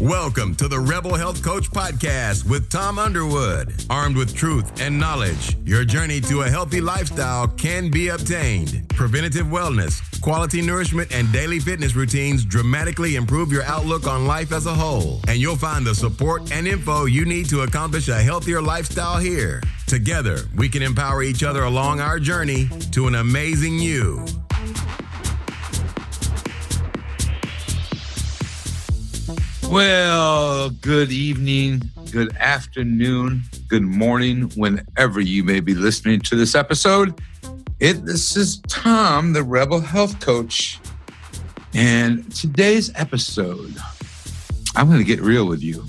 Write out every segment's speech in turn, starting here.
Welcome to the Rebel Health Coach Podcast with Tom Underwood. Armed with truth and knowledge, your journey to a healthy lifestyle can be obtained. Preventative wellness, quality nourishment, and daily fitness routines dramatically improve your outlook on life as a whole. And you'll find the support and info you need to accomplish a healthier lifestyle here. Together, we can empower each other along our journey to an amazing you. Well, good evening, good afternoon, good morning, whenever you may be listening to this episode. This is Tom, the Rebel Health Coach. And today's episode, I'm going to get real with you.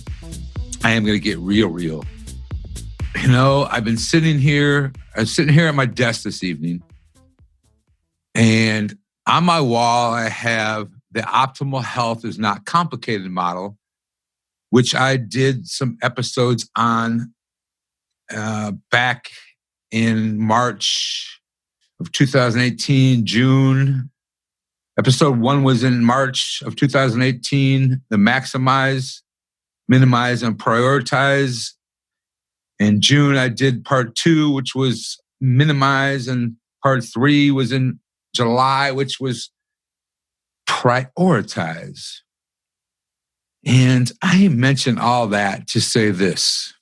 I am going to get real. You know, I'm sitting here at my desk this evening, and on my wall, I have the Optimal Health is Not Complicated model, which I did some episodes on back in March of 2018, June. Episode 1 was in March of 2018, the maximize, minimize, and prioritize. In June, I did part 2, which was minimize, and part 3 was in July, which was prioritize. And I mention all that to say this.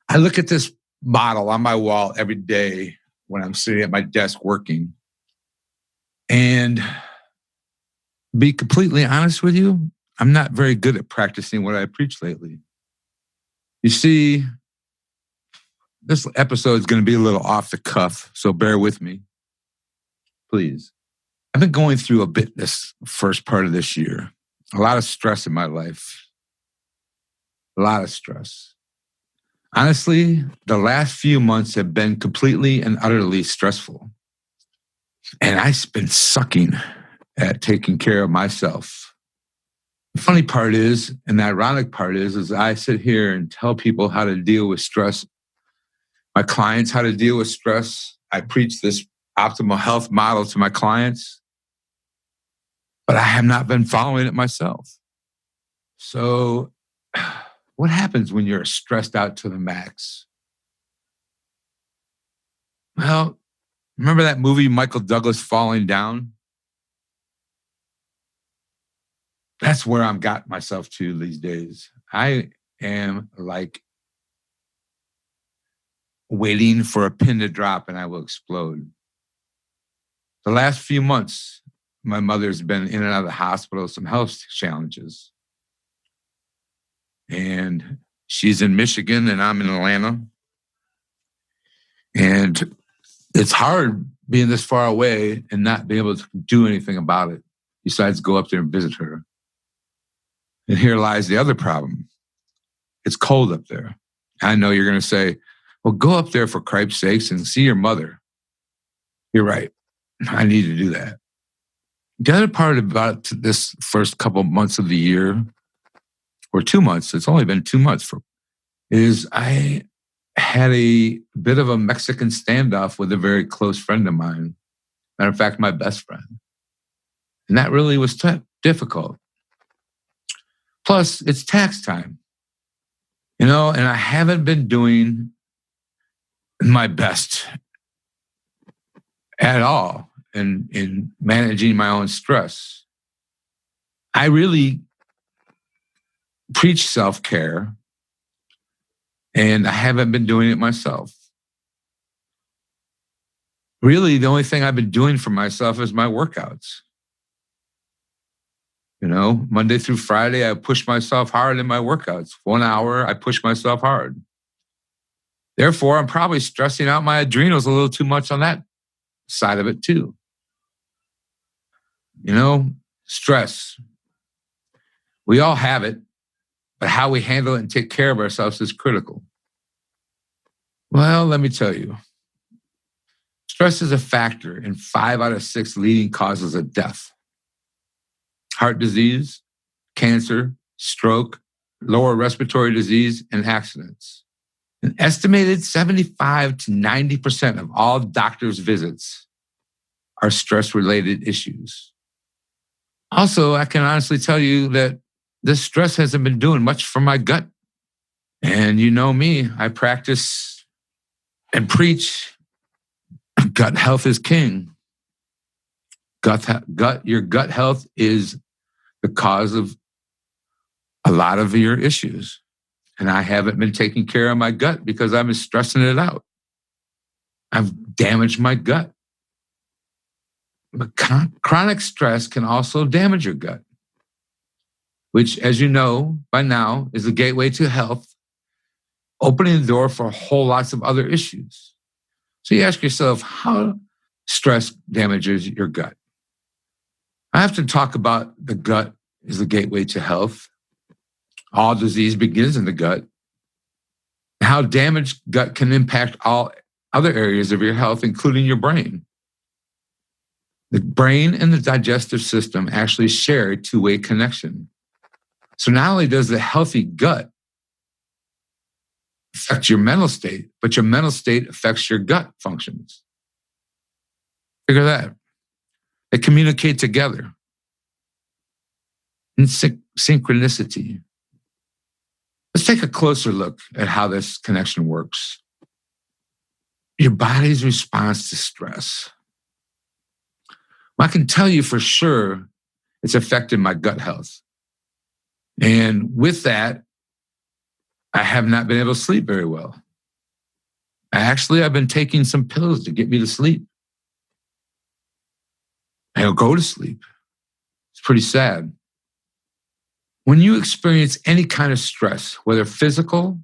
I look at this model on my wall every day when I'm sitting at my desk working. And be completely honest with you, I'm not very good at practicing what I preach lately. You see, this episode is going to be a little off the cuff, so bear with me, please. I've been going through a bit this first part of this year. A lot of stress in my life. A lot of stress. Honestly, the last few months have been completely and utterly stressful. And I've been sucking at taking care of myself. The funny part is, and the ironic part is I sit here and tell people how to deal with stress. My clients how to deal with stress. I preach this optimal health model to my clients. But I have not been following it myself. So what happens when you're stressed out to the max? Well, remember that movie, Michael Douglas Falling Down? That's where I've got myself to these days. I am like waiting for a pin to drop and I will explode. The last few months, my mother's been in and out of the hospital, some health challenges. And she's in Michigan and I'm in Atlanta. And it's hard being this far away and not being able to do anything about it besides go up there and visit her. And here lies the other problem. It's cold up there. I know you're going to say, well, go up there for cripe's sakes and see your mother. You're right. I need to do that. The other part about this first couple months of the year, or 2 months, it's only been 2 months, is I had a bit of a Mexican standoff with a very close friend of mine. Matter of fact, my best friend. And that really was difficult. Plus, it's tax time. You know, and I haven't been doing my best at all in managing my own stress. I really preach self-care, and I haven't been doing it myself. Really, the only thing I've been doing for myself is my workouts. You know, Monday through Friday, I push myself hard in my workouts. 1 hour, I push myself hard. Therefore, I'm probably stressing out my adrenals a little too much on that side of it too. You know, stress. We all have it, but how we handle it and take care of ourselves is critical. Well, let me tell you, stress is a factor in 5 out of 6 leading causes of death. Heart disease, cancer, stroke, lower respiratory disease, and accidents. An estimated 75 to 90% of all doctors' visits are stress-related issues. Also, I can honestly tell you that this stress hasn't been doing much for my gut. And you know me, I practice and preach gut health is king. Your gut health is the cause of a lot of your issues. And I haven't been taking care of my gut because I've been stressing it out. I've damaged my gut. But chronic stress can also damage your gut, which, as you know by now, is the gateway to health, opening the door for whole lots of other issues. So you ask yourself, how stress damages your gut? I have to talk about the gut is the gateway to health. All disease begins in the gut. How damaged gut can impact all other areas of your health, including your brain. The brain and the digestive system actually share a two-way connection. So not only does the healthy gut affect your mental state, but your mental state affects your gut functions. Figure that. They communicate together in synchronicity. Let's take a closer look at how this connection works. Your body's response to stress. Well, I can tell you for sure it's affected my gut health. And with that, I have not been able to sleep very well. I've been taking some pills to get me to sleep. I don't go to sleep. It's pretty sad. When you experience any kind of stress, whether physical,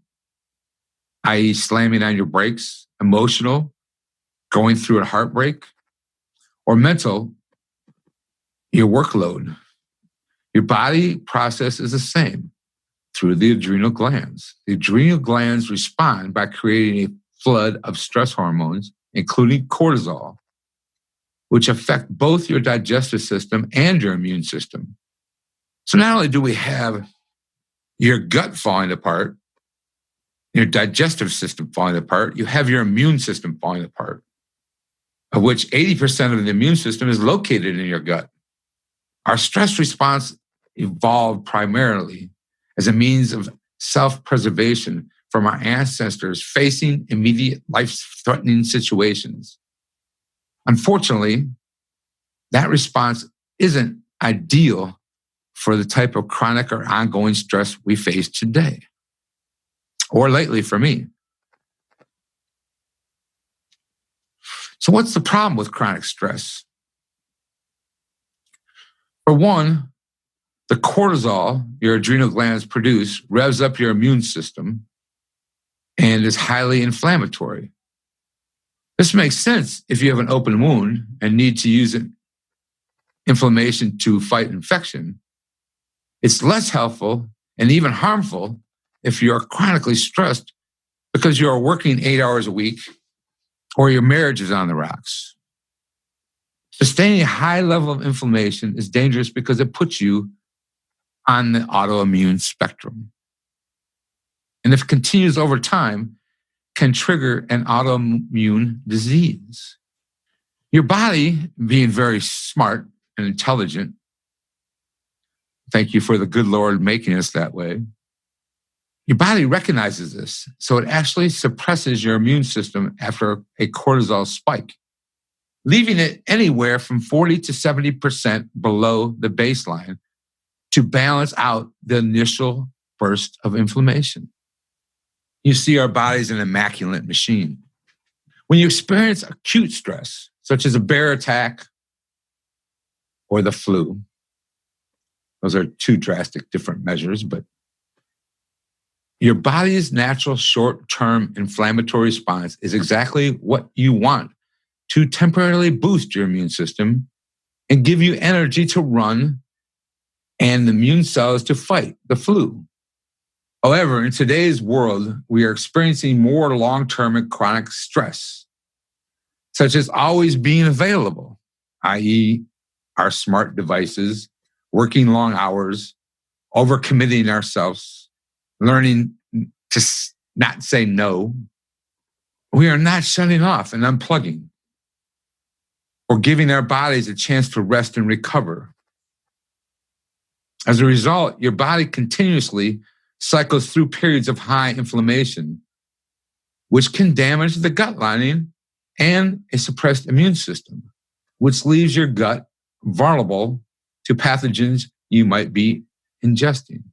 i.e. slamming on your brakes, emotional, going through a heartbreak, or mental, your workload, your body process is the same through the adrenal glands. The adrenal glands respond by creating a flood of stress hormones, including cortisol, which affect both your digestive system and your immune system. So not only do we have your gut falling apart, your digestive system falling apart, you have your immune system falling apart, of which 80% of the immune system is located in your gut. Our stress response evolved primarily as a means of self-preservation from our ancestors facing immediate life-threatening situations. Unfortunately, that response isn't ideal for the type of chronic or ongoing stress we face today, or lately for me. So what's the problem with chronic stress? For one, the cortisol your adrenal glands produce revs up your immune system and is highly inflammatory. This makes sense if you have an open wound and need to use inflammation to fight infection. It's less helpful and even harmful if you're chronically stressed because you're working 8 hours a week or your marriage is on the rocks. Sustaining a high level of inflammation is dangerous because it puts you on the autoimmune spectrum. And if it continues over time, can trigger an autoimmune disease. Your body, being very smart and intelligent, thank you for the good Lord making us that way, your body recognizes this, so it actually suppresses your immune system after a cortisol spike, leaving it anywhere from 40 to 70% below the baseline to balance out the initial burst of inflammation. You see, our body's an immaculate machine. When you experience acute stress, such as a bear attack or the flu, those are two drastic different measures, but your body's natural short-term inflammatory response is exactly what you want to temporarily boost your immune system and give you energy to run and the immune cells to fight the flu. However, in today's world, we are experiencing more long-term and chronic stress, such as always being available, i.e. our smart devices, working long hours, overcommitting ourselves, learning to not say no. We are not shutting off and unplugging or giving our bodies a chance to rest and recover. As a result, your body continuously cycles through periods of high inflammation, which can damage the gut lining and a suppressed immune system, which leaves your gut vulnerable to pathogens you might be ingesting.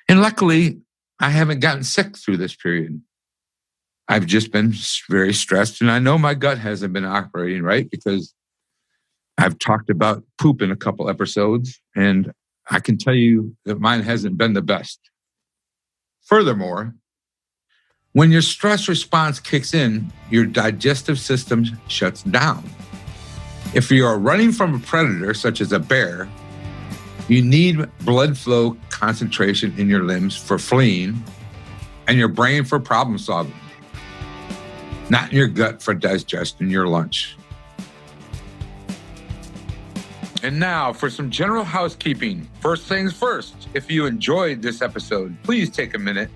And luckily, I haven't gotten sick through this period. I've just been very stressed, and I know my gut hasn't been operating right because I've talked about poop in a couple episodes, and I can tell you that mine hasn't been the best. Furthermore, when your stress response kicks in, your digestive system shuts down. If you are running from a predator, such as a bear, you need blood flow concentration in your limbs for fleeing and your brain for problem solving, not in your gut for digesting your lunch. And now for some general housekeeping. First things first, if you enjoyed this episode, please take a minute,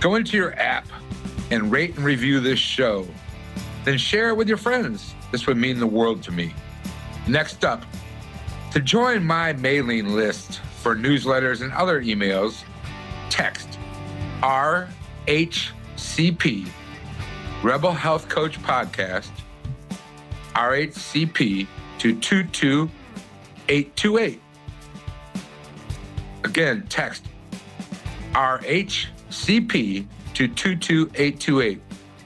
go into your app and rate and review this show. Then share it with your friends. This would mean the world to me. Next up, to join my mailing list for newsletters and other emails, text RHCP, Rebel Health Coach Podcast, RHCP to 22828. Again, text RHCP to 22828.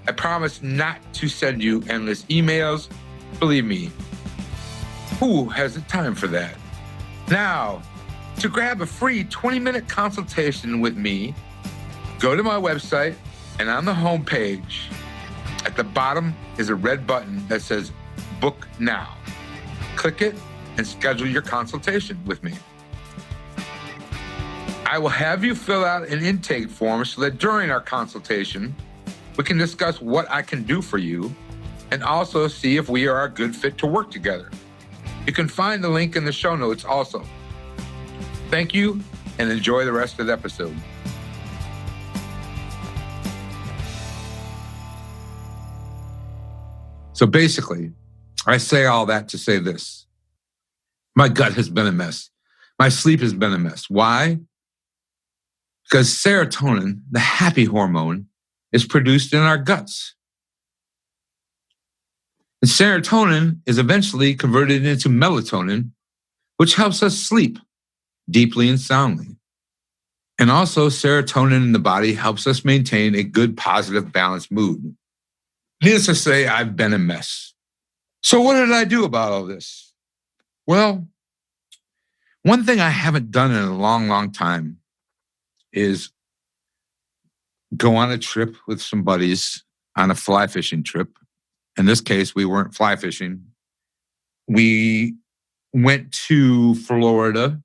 I promise not to send you endless emails. Believe me, who has the time for that? Now, to grab a free 20-minute consultation with me, go to my website, and on the homepage, at the bottom is a red button that says Book Now. Click it and schedule your consultation with me. I will have you fill out an intake form so that during our consultation, we can discuss what I can do for you and also see if we are a good fit to work together. You can find the link in the show notes also. Thank you and enjoy the rest of the episode. So basically, I say all that to say this. My gut has been a mess. My sleep has been a mess. Why? Because serotonin, the happy hormone, is produced in our guts. And serotonin is eventually converted into melatonin, which helps us sleep deeply and soundly. And also, serotonin in the body helps us maintain a good, positive, balanced mood. Needless to say, I've been a mess. So what did I do about all this? Well, one thing I haven't done in a long, long time is go on a trip with some buddies on a fly fishing trip. In this case, we weren't fly fishing. We went to Florida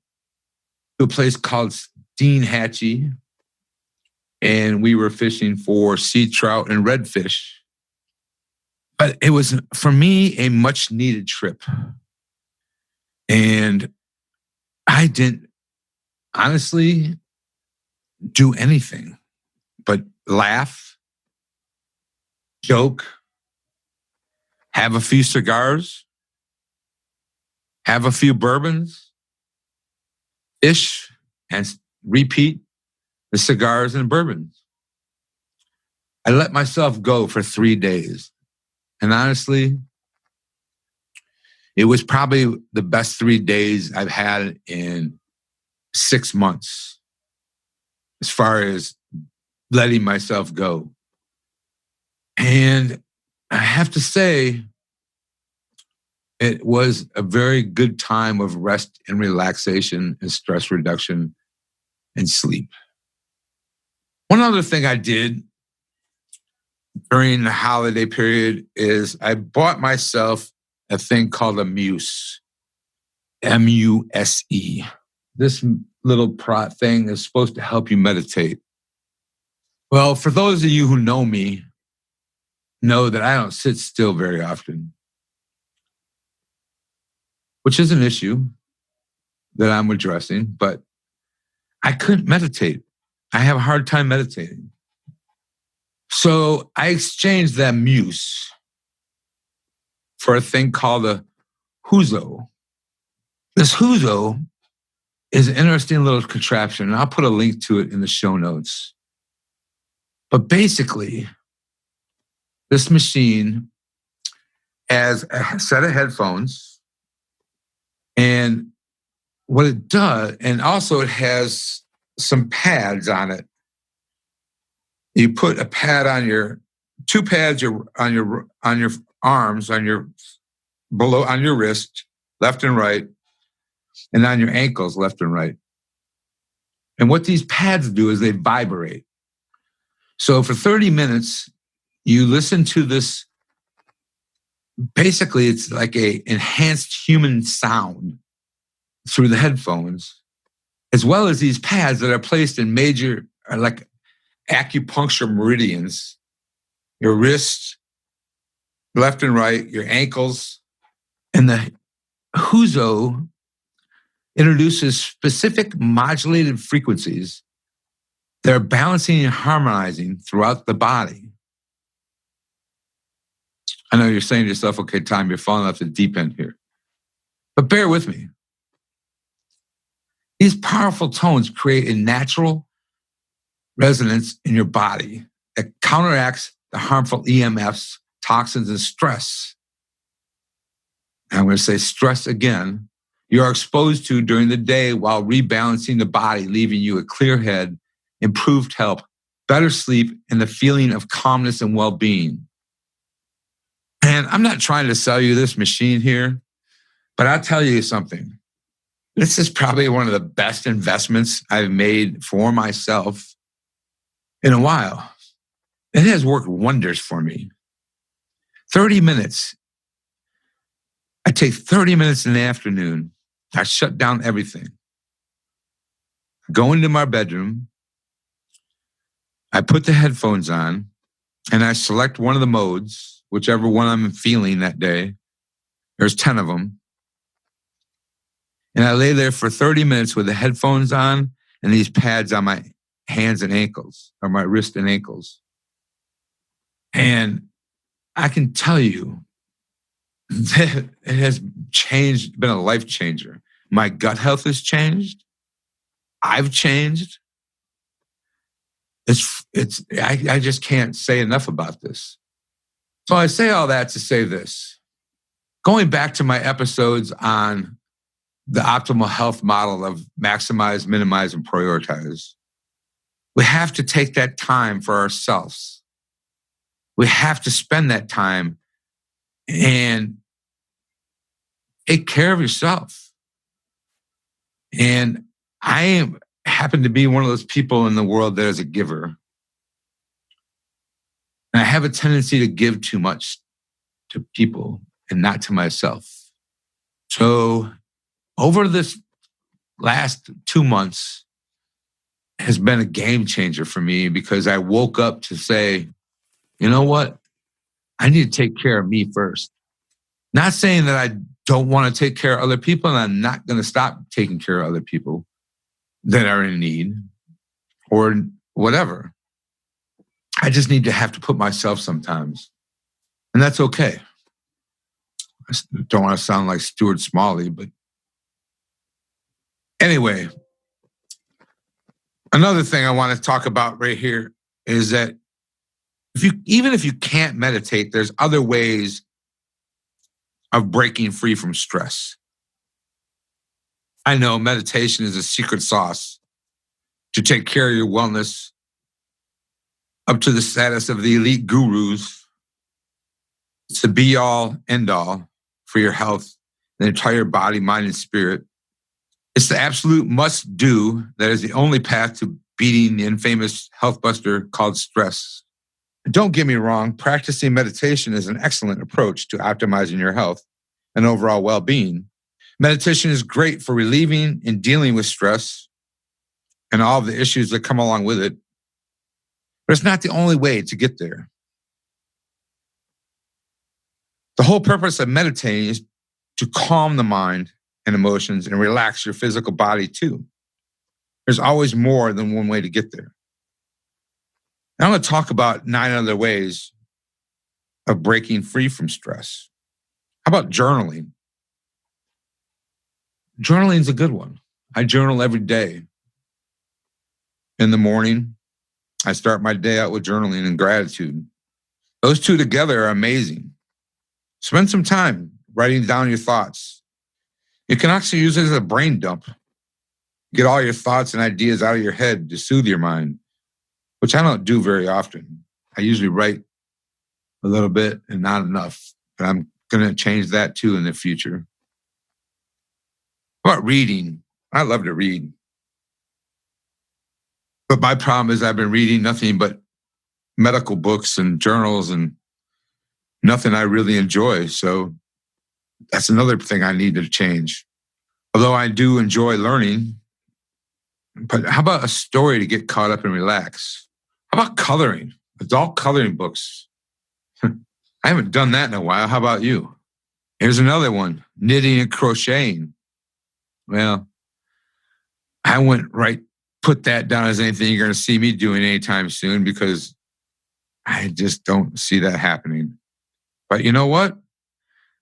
to a place called Steenhatchee, and we were fishing for sea trout and redfish. But it was, for me, a much needed trip. And I didn't honestly do anything but laugh, joke, have a few cigars, have a few bourbons, fish, and repeat the cigars and bourbons. I let myself go for 3 days. And honestly, it was probably the best 3 days I've had in 6 months as far as letting myself go. And I have to say, it was a very good time of rest and relaxation and stress reduction and sleep. One other thing I did during the holiday period is I bought myself a thing called a Muse, M-U-S-E. This little thing is supposed to help you meditate. Well, for those of you who know me, know that I don't sit still very often, which is an issue that I'm addressing, but I couldn't meditate. I have a hard time meditating. So I exchanged that Muse for a thing called a Huzo. This Huzo is an interesting little contraption, and I'll put a link to it in the show notes. But basically, this machine has a set of headphones, and what it does, and also it has some pads on it. You put a pad on two pads on your arms, on your wrist, left and right, and on your ankles, left and right. And what these pads do is they vibrate. So for 30 minutes, you listen to this. Basically, it's like a enhanced human sound through the headphones, as well as these pads that are placed in major, like acupuncture meridians, your wrists, left and right, your ankles. And the Huzo introduces specific modulated frequencies that are balancing and harmonizing throughout the body. I know you're saying to yourself, okay, Tom, you're falling off the deep end here. But bear with me. These powerful tones create a natural resonance in your body that counteracts the harmful EMFs, toxins, and stress. And I'm going to say stress again. You are exposed to during the day while rebalancing the body, leaving you a clear head, improved health, better sleep, and the feeling of calmness and well-being. And I'm not trying to sell you this machine here, but I'll tell you something. This is probably one of the best investments I've made for myself in a while. It has worked wonders for me. 30 minutes. I take 30 minutes in the afternoon. I shut down everything. Go into my bedroom. I put the headphones on and I select one of the modes, whichever one I'm feeling that day. There's 10 of them. And I lay there for 30 minutes with the headphones on and these pads on my hands and ankles, or my wrist and ankles. And I can tell you that it has changed, been a life changer. My gut health has changed. I've changed. I just can't say enough about this. So I say all that to say this. Going back to my episodes on the optimal health model of maximize, minimize, and prioritize, we have to take that time for ourselves. We have to spend that time and take care of yourself. And I happen to be one of those people in the world that is a giver. And I have a tendency to give too much to people and not to myself. So over this last 2 months has been a game changer for me because I woke up to say, you know what? I need to take care of me first. Not saying that I don't want to take care of other people, and I'm not going to stop taking care of other people that are in need or whatever. I just need to have to put myself sometimes. And that's okay. I don't want to sound like Stuart Smalley, but anyway, another thing I want to talk about right here is that even if you can't meditate, there's other ways of breaking free from stress. I know meditation is a secret sauce to take care of your wellness up to the status of the elite gurus. It's the be-all, end-all for your health, the entire body, mind, and spirit. It's the absolute must-do that is the only path to beating the infamous health buster called stress. Don't get me wrong, practicing meditation is an excellent approach to optimizing your health and overall well-being. Meditation is great for relieving and dealing with stress and all of the issues that come along with it, but it's not the only way to get there. The whole purpose of meditating is to calm the mind and emotions and relax your physical body too. There's always more than one way to get there. Now I'm going to talk about 9 other ways of breaking free from stress. How about journaling? Journaling is a good one. I journal every day. In the morning, I start my day out with journaling and gratitude. Those two together are amazing. Spend some time writing down your thoughts. You can actually use it as a brain dump. Get all your thoughts and ideas out of your head to soothe your mind, which I don't do very often. I usually write a little bit and not enough, but I'm going to change that too in the future. How about reading? I love to read. But my problem is I've been reading nothing but medical books and journals and nothing I really enjoy. So that's another thing I need to change. Although I do enjoy learning, but how about a story to get caught up and relax? How about coloring? Adult coloring books. I haven't done that in a while. How about you? Here's another one, knitting and crocheting. Well, I wouldn't put that down as anything you're going to see me doing anytime soon because I just don't see that happening. But you know what?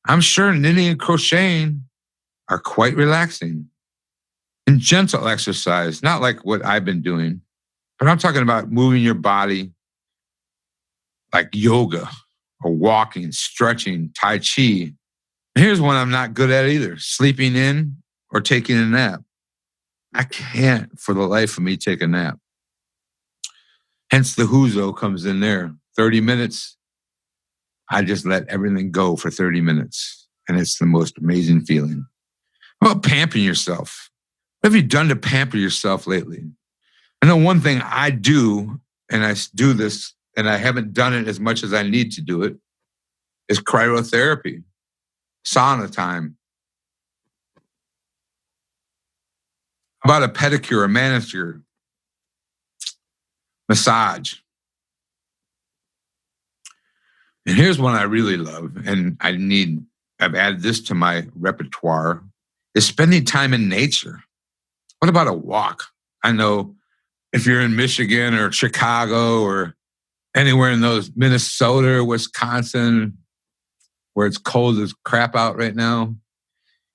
I'm sure knitting and crocheting are quite relaxing and gentle exercise, not like what I've been doing, but I'm talking about moving your body like yoga or walking, stretching, Tai Chi. And here's one I'm not good at either, sleeping in or taking a nap. I can't for the life of me take a nap. Hence the whozo comes in there. 30 minutes, I just let everything go for 30 minutes. And it's the most amazing feeling. How about pampering yourself? What have you done to pamper yourself lately? I know one thing I do, and I do this, and I haven't done it as much as I need to do it, is cryotherapy, sauna time. How about a pedicure, a manicure, massage? And here's one I really love, and I've added this to my repertoire, is spending time in nature. What about a walk? I know if you're in Michigan or Chicago or anywhere in those Minnesota or Wisconsin where it's cold as crap out right now,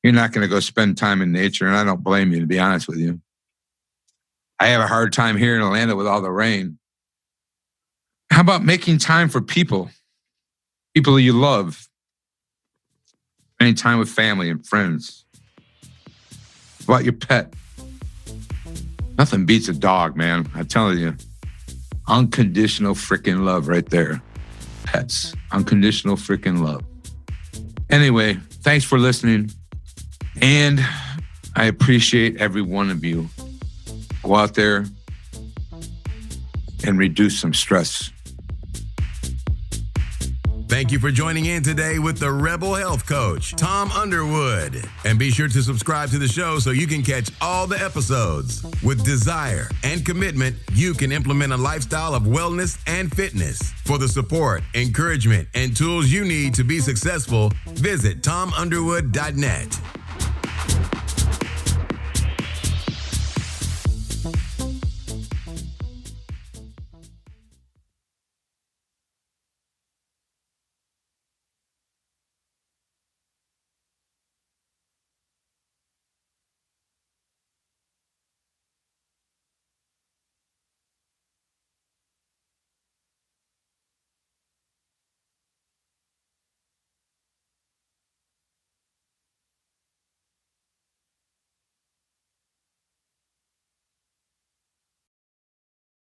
you're not going to go spend time in nature, and I don't blame you, to be honest with you. I have a hard time here in Atlanta with all the rain. How about making time for people you love, spending time with family and friends? How about your pet? Nothing beats a dog, man. I'm telling you. Unconditional freaking love right there. Pets. Unconditional freaking love. Anyway, thanks for listening. And I appreciate every one of you. Go out there and reduce some stress. Thank you for joining in today with the Rebel Health Coach, Tom Underwood. And be sure to subscribe to the show so you can catch all the episodes. With desire and commitment, you can implement a lifestyle of wellness and fitness. For the support, encouragement, and tools you need to be successful, visit tomunderwood.net.